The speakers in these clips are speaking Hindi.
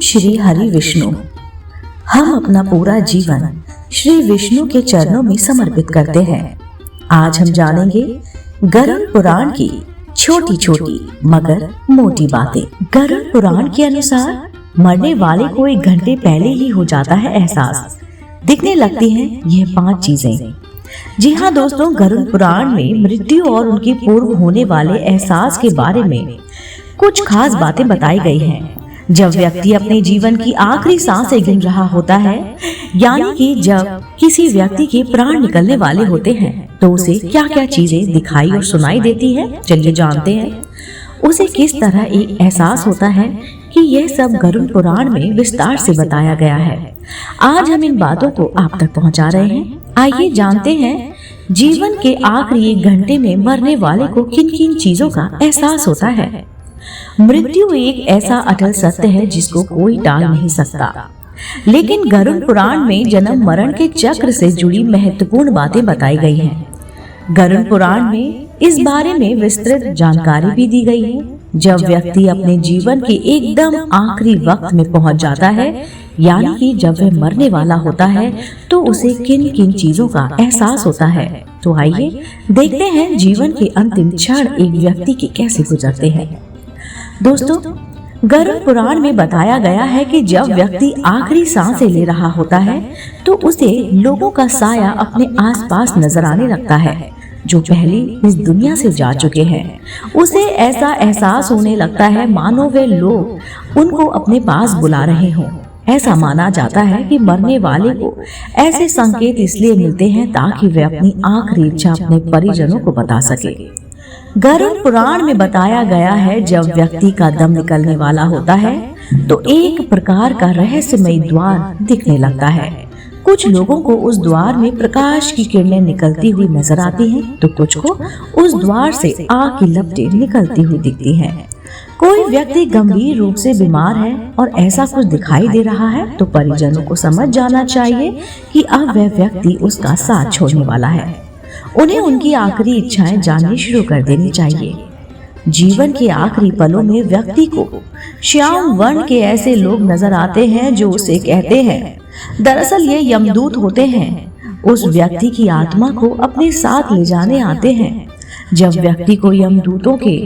श्री हरि विष्णु। हम अपना पूरा जीवन श्री विष्णु के चरणों में समर्पित करते हैं। आज हम जानेंगे गरुड़ पुराण की छोटी छोटी मगर मोटी बातें। गरुड़ पुराण के अनुसार मरने वाले को 1 घंटे पहले ही हो जाता है एहसास, दिखने लगती हैं यह 5 चीजें। जी हाँ दोस्तों, गरुड़ पुराण में मृत्यु और उनके पूर्व होने वाले एहसास के बारे में कुछ खास बातें बताई गई हैं। जब व्यक्ति अपने जीवन की आखिरी सांसें गिन रहा होता है, यानी कि जब किसी व्यक्ति के प्राण निकलने वाले होते हैं, तो उसे क्या क्या चीजें दिखाई और सुनाई देती है, चलिए जानते हैं। उसे किस तरह एक एहसास होता है कि यह सब गरुड़ पुराण में विस्तार से बताया गया है। आज हम इन बातों को आप तक पहुंचा रहे हैं। आइए जानते हैं जीवन के आखिरी 1 घंटे में मरने वाले को किन किन चीजों का एहसास होता है। मृत्यु एक ऐसा अटल सत्य है जिसको कोई टाल नहीं सकता, लेकिन गरुड़ पुराण में जन्म मरण के चक्र से जुड़ी महत्वपूर्ण बातें बताई गई हैं। गरुड़ पुराण में इस बारे में विस्तृत जानकारी भी दी गई है। जब व्यक्ति अपने जीवन के एकदम आखिरी वक्त में पहुंच जाता है, यानी कि जब वह मरने वाला होता है, तो उसे किन किन चीजों का एहसास होता है। तो आइए देखते हैं जीवन के अंतिम क्षण एक व्यक्ति के कैसे गुजरते हैं। दोस्तों, गरुड़ पुराण में बताया गया है कि जब व्यक्ति आखिरी सांसें ले रहा होता है, तो उसे लोगों का साया अपने आसपास नजर आने लगता है जो पहले इस दुनिया से जा चुके हैं। उसे ऐसा एहसास होने लगता है मानो वे लोग उनको अपने पास बुला रहे हों। ऐसा माना जाता है कि मरने वाले को ऐसे संकेत इसलिए मिलते हैं ताकि वे अपनी आखिरी इच्छा अपने परिजनों को बता सके। गरुड़ पुराण में बताया गया है जब व्यक्ति का दम निकलने वाला होता है, तो एक प्रकार का रहस्यमय द्वार दिखने लगता है। कुछ लोगों को उस द्वार में प्रकाश की किरणें निकलती हुई नजर आती हैं, तो कुछ को उस द्वार से आग की लपटें निकलती हुई दिखती हैं। कोई व्यक्ति गंभीर रूप से बीमार है और ऐसा कुछ दिखाई दे रहा है, तो परिजनों को समझ जाना चाहिए कि अब वह व्यक्ति उसका साथ छोड़ने वाला है। उन्हें उनकी आखिरी इच्छाएं जाननी शुरू कर देनी चाहिए। जीवन के आखिरी पलों में व्यक्ति को श्याम वर्ण के ऐसे लोग नजर आते हैं जो उसे कहते हैं, दरअसल ये यमदूत होते हैं, उस व्यक्ति की आत्मा को अपने साथ ले जाने आते हैं। जब व्यक्ति को यमदूतों के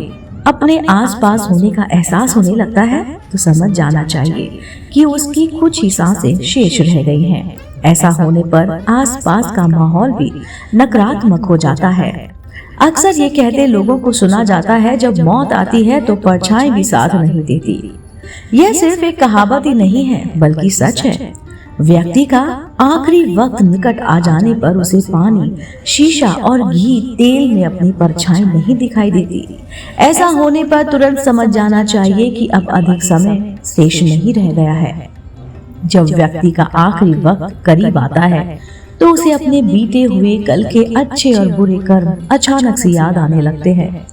अपने आसपास होने का एहसास होने लगता है, तो समझ जाना चाहिए कि उसकी कुछ ही सांसें शेष रह गई हैं। ऐसा होने पर आसपास का माहौल भी नकारात्मक हो जाता है। अक्सर ये कहते लोगों को सुना जाता है, जब मौत आती है तो परछाई भी साथ नहीं देती। यह सिर्फ एक कहावत ही नहीं है, बल्कि सच है। व्यक्ति का आखिरी वक्त निकट आ जाने पर उसे पानी, शीशा और घी तेल में अपनी परछाई नहीं दिखाई देती। ऐसा होने पर तुरंत समझ जाना चाहिए कि अब अधिक समय शेष नहीं रह गया है। जब व्यक्ति का आखिरी वक्त करीब आता है, तो उसे अपने बीते हुए कल के अच्छे और बुरे कर्म अचानक से याद आने लगते हैं।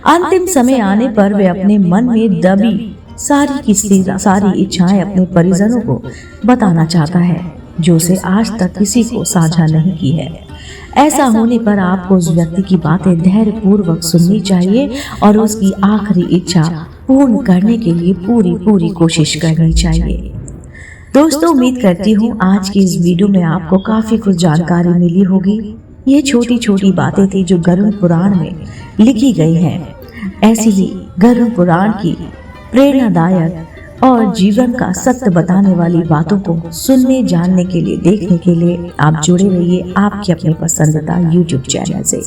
अंतिम समय आने पर वे अपने मन में दबी सारी इच्छाएं अपने परिजनों को बताना चाहता है, जो उसे आज तक किसी को साझा नहीं की है। ऐसा होने पर आपको उस व्यक्ति की बातें धैर्यपूर्वक सुननी चाहिए और उसकी आखिरी इच्छा पूर्ण करने के लिए पूरी कोशिश करनी चाहिए। दोस्तों, उम्मीद करती हूँ आज की इस वीडियो में आपको काफी कुछ जानकारी मिली होगी। ये छोटी छोटी बातें थी जो गरुड़ पुराण में लिखी गई हैं। ऐसी ही गरुड़ पुराण की प्रेरणादायक और जीवन का सत्य बताने वाली बातों को सुनने, जानने के लिए, देखने के लिए आप जुड़े रहिए आपके अपने पसंदीदा YouTube चैनल से।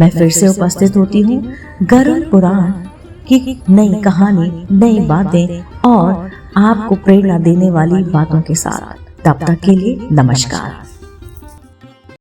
मैं फिर से उपस्थित होती हूँ गरुड़ पुराण की नई कहानी, नई बातें और आपको प्रेरणा देने वाली बातों के साथ। तब तक के लिए नमस्कार।